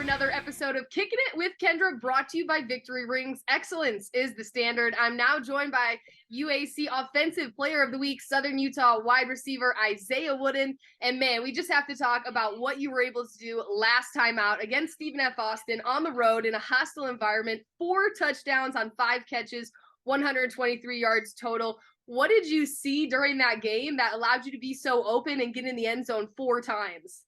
another episode of Kickin' It with Kendra, brought to you by Victory Rings. Excellence is the standard. I'm now joined by UAC Offensive Player of the Week, Southern Utah wide receiver Isaiah Wooden. And man, we just have to talk about what you were able to do last time out against Stephen F. Austin on the road in a hostile environment. 4 touchdowns on 5 catches, 123 yards total. What did you see during that game that allowed you to be so open and get in the end zone 4 times?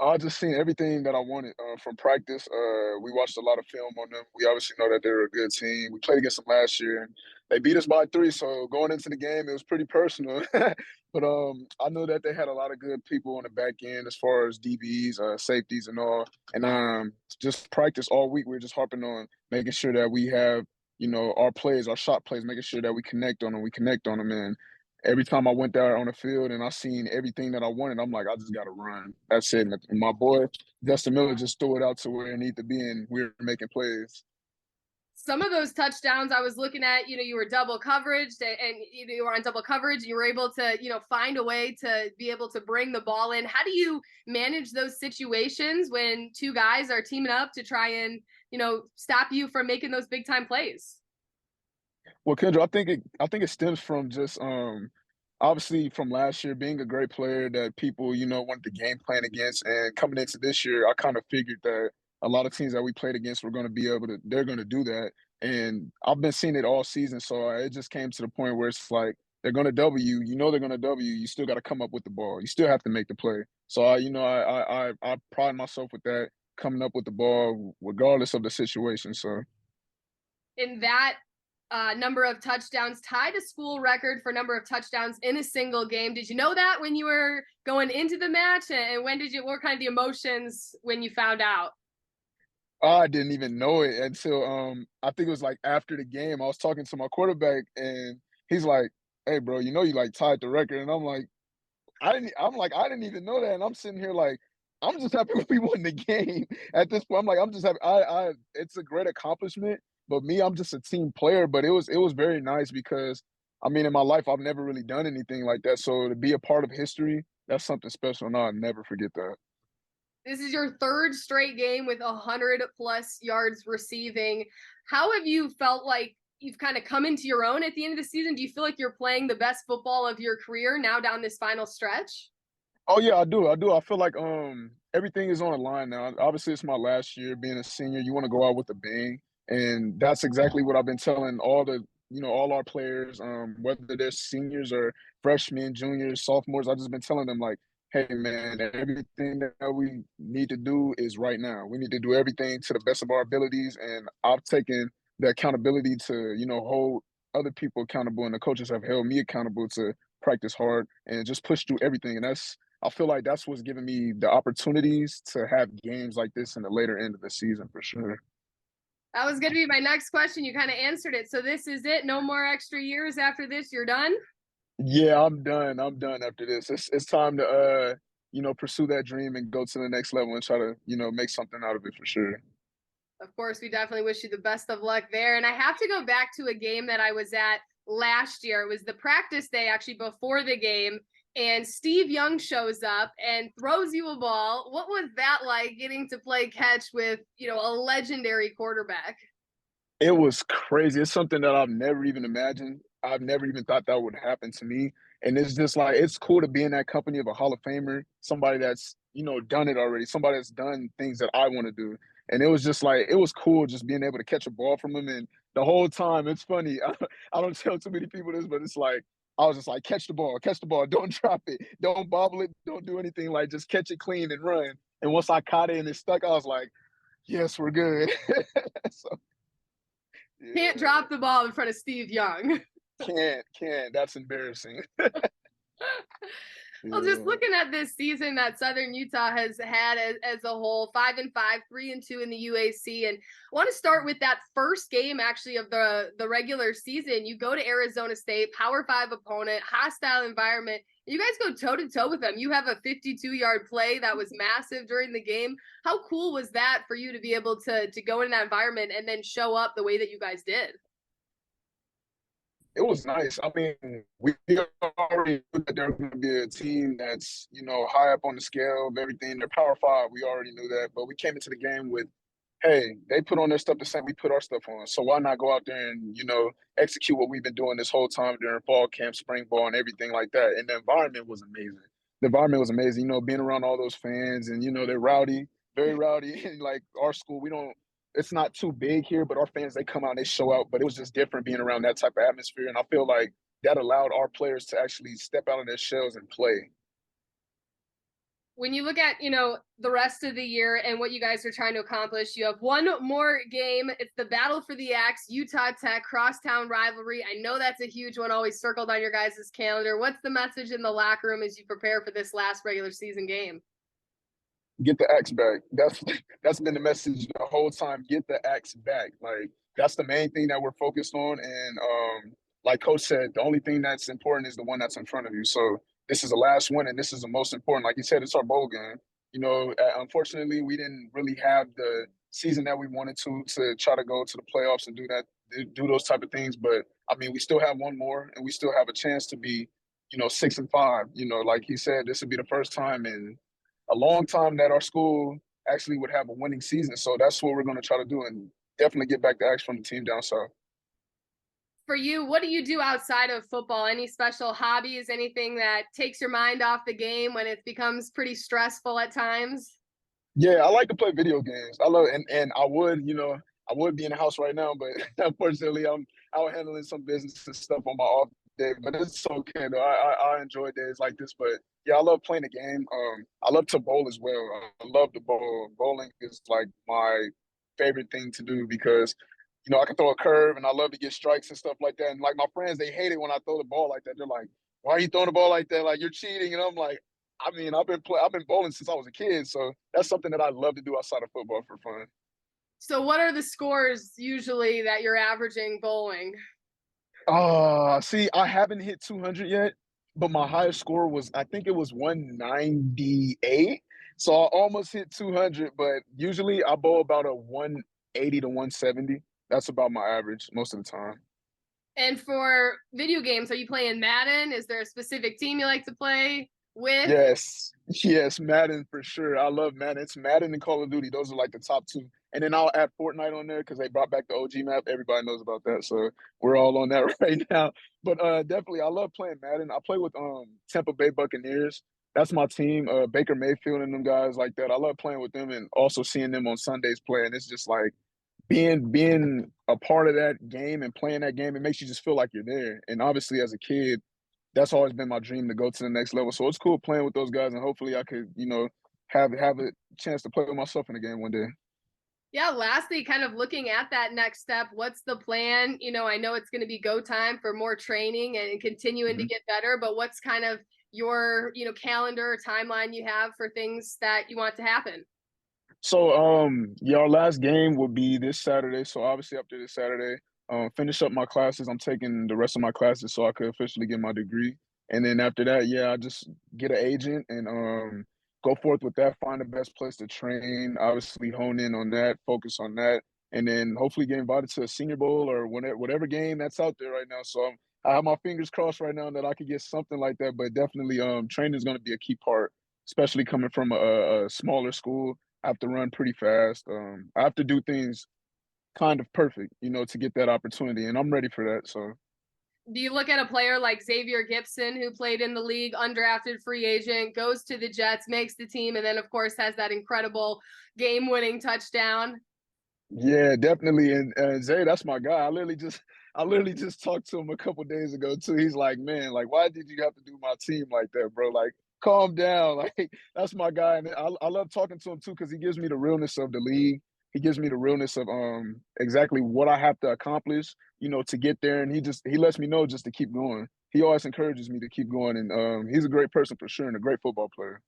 I just seen everything that I wanted from practice. We watched a lot of film on them. We obviously know that they're a good team. We played against them last year, and they beat us by 3. So going into the game, it was pretty personal. But I knew that they had a lot of good people on the back end as far as DBs, safeties, and all. And just practice all week. We were just harping on making sure that we have, our plays, our shot plays, making sure that we connect on them. We connect on them, and every time I went there on the field and I seen everything that I wanted, I'm like, I just got to run. That's it. And my boy, Justin Miller, just threw it out to where it needed to be, and we were making plays. Some of those touchdowns I was looking at, you were double coverage and you were on double coverage and you were able to, find a way to be able to bring the ball in. How do you manage those situations when 2 guys are teaming up to try and, stop you from making those big time plays? Well, Kendra, I think it stems from just obviously from last year being a great player that people wanted to game plan against, and coming into this year, I kind of figured that a lot of teams that we played against were going to be able to they're going to do that, and I've been seeing it all season. So it just came to the point where it's like they're going to W you, they're going to W you. You still got to come up with the ball. You still have to make the play. So I pride myself with that, coming up with the ball regardless of the situation. So. In that number of touchdowns, tied a school record for number of touchdowns in a single game. Did you know that when you were going into the match? And what were kind of the emotions when you found out? I didn't even know it until I think it was like after the game. I was talking to my quarterback and he's like, "Hey bro, you like tied the record." And I didn't even know that. And I'm sitting here like I'm just happy we won the game at this point. I'm like, I'm just happy. I it's a great accomplishment. But me, I'm just a team player. But it was very nice because I mean in my life I've never really done anything like that. So to be a part of history, that's something special, and I'll never forget that. This is your 3rd straight game with 100+ yards receiving. How have you felt like you've kind of come into your own at the end of the season? Do you feel like you're playing the best football of your career now down this final stretch? Oh yeah, I do. I do. I feel like everything is on the line now. Obviously, it's my last year being a senior. You want to go out with a bang, and that's exactly what I've been telling all our players, whether they're seniors or freshmen, juniors, sophomores. I've just been telling them like, hey man, everything that we need to do is right now. We need to do everything to the best of our abilities, and I've taken the accountability to hold other people accountable, and the coaches have held me accountable to practice hard and just push through everything. And I feel like that's what's giving me the opportunities to have games like this in the later end of the season for sure. That was going to be my next question. You kind of answered it. So this is it. No more extra years after this. You're done? Yeah, I'm done. I'm done after this. It's time to pursue that dream and go to the next level and try to, make something out of it for sure. Of course, we definitely wish you the best of luck there. And I have to go back to a game that I was at last year. It was the practice day actually before the game. And Steve Young shows up and throws you a ball. What was that like, getting to play catch with, a legendary quarterback? It was crazy. It's something that I've never even imagined. I've never even thought that would happen to me. And it's just like it's cool to be in that company of a Hall of Famer, somebody that's, done it already, somebody that's done things that I want to do. And it was just like it was cool just being able to catch a ball from him. And the whole time, it's funny. I don't tell too many people this, but it's like I was just like, catch the ball, don't drop it, don't bobble it, don't do anything. Like just catch it clean and run. And once I caught it and it stuck, I was like, yes, we're good. So Can't yeah. drop the ball in front of Steve Young. Can't. That's embarrassing. Well, just Yeah. looking at this season that Southern Utah has had as a whole, 5-5, 3-2 in the UAC, and I want to start with that first game actually of the regular season. You go to Arizona State, Power 5 opponent, hostile environment. You guys go toe to toe with them. You have a 52-yard play that was massive during the game. How cool was that for you to be able to go in that environment and then show up the way that you guys did? It was nice. I mean, we already knew that they're going to be a team that's, high up on the scale of everything. They're Power Five. We already knew that. But we came into the game with, hey, they put on their stuff the same we put our stuff on. So why not go out there and, execute what we've been doing this whole time during fall camp, spring ball, and everything like that. And the environment was amazing. The environment was amazing, being around all those fans and, they're rowdy, very rowdy. And like our school, it's not too big here, but our fans, they come out and they show out. But it was just different being around that type of atmosphere. And I feel like that allowed our players to actually step out of their shells and play. When you look at, the rest of the year and what you guys are trying to accomplish, you have one more game. It's the Battle for the Axe, Utah Tech crosstown rivalry. I know that's a huge one, always circled on your guys' calendar. What's the message in the locker room as you prepare for this last regular season game? Get the axe back. That's been the message the whole time. Get the axe back. Like that's the main thing that we're focused on. And like Coach said, the only thing that's important is the one that's in front of you. So this is the last one, and this is the most important. Like you said, it's our bowl game. Unfortunately, we didn't really have the season that we wanted to try to go to the playoffs and do those type of things. But I mean, we still have one more, and we still have a chance to be, 6-5. Like he said, this would be the first time in a long time that our school actually would have a winning season. So that's what we're going to try to do, and definitely get back the action from the team down south. For you, what do you do outside of football? Any special hobbies, anything that takes your mind off the game when it becomes pretty stressful at times? Yeah, I like to play video games. I love it. And I would be in the house right now, but unfortunately I'm out handling some business and stuff on my off day. But it's okay though. I enjoy days like this. But yeah, I love playing the game. I love to bowl as well. I love to bowl. Bowling is like my favorite thing to do because I can throw a curve and I love to get strikes and stuff like that. And like my friends, they hate it when I throw the ball like that. They're like, "Why are you throwing the ball like that? Like you're cheating." And I'm like, I mean, I've been bowling since I was a kid, so that's something that I love to do outside of football for fun. So what are the scores usually that you're averaging bowling? See, I haven't hit 200 yet, but my highest score was I think it was 198. So I almost hit 200, but usually I bowl about a 180 to 170. That's about my average most of the time. And for video games, are you playing Madden? Is there a specific team you like to play with? Yes, yes, Madden for sure. I love Madden. It's Madden and Call of Duty. Those are like the top two. And then I'll add Fortnite on there because they brought back the OG map. Everybody knows about that, so we're all on that right now. But definitely, I love playing Madden. I play with Tampa Bay Buccaneers. That's my team. Baker Mayfield and them guys like that. I love playing with them and also seeing them on Sundays play. And it's just like being a part of that game and playing that game. It makes you just feel like you're there. And obviously, as a kid, that's always been my dream to go to the next level. So it's cool playing with those guys, and hopefully I could, have a chance to play with myself in the game one day. Yeah, lastly, kind of looking at that next step, what's the plan? I know it's going to be go time for more training and continuing to Mm-hmm. get better, but what's kind of your, calendar timeline you have for things that you want to happen? So, yeah, our last game will be this Saturday. So obviously after this Saturday, finish up my classes. I'm taking the rest of my classes so I could officially get my degree. And then after that, yeah, I just get an agent and go forth with that. Find the best place to train. Obviously, hone in on that, focus on that, and then hopefully get invited to a Senior Bowl or whatever game that's out there right now. So I have my fingers crossed right now that I could get something like that. But definitely, training is going to be a key part, especially coming from a smaller school. I have to run pretty fast. I have to do things kind of perfect, to get that opportunity, and I'm ready for that. So Do you look at a player like Xavier Gipson, who played in the league, undrafted free agent, goes to the Jets, makes the team, and then, of course, has that incredible game-winning touchdown? yeah, definitely. And Zay, that's my guy. I literally just talked to him a couple days ago too. He's like, man, like, why did you have to do my team like that, bro? Like, calm down. Like, that's my guy, and I love talking to him too because he gives me the realness of the league. He gives me the realness of exactly what I have to accomplish, to get there, and he lets me know just to keep going. He always encourages me to keep going, and he's a great person for sure and a great football player.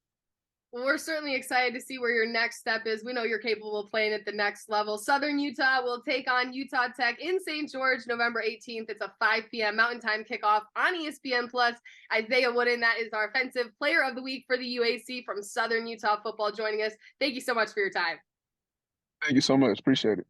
Well, we're certainly excited to see where your next step is. We know you're capable of playing at the next level. Southern Utah will take on Utah Tech in St. George, November 18th. It's a 5 p.m. Mountain Time kickoff on ESPN Plus. Isaiah Wooden, that is our Offensive Player of the Week for the UAC from Southern Utah football, joining us. Thank you so much for your time. Thank you so much. Appreciate it.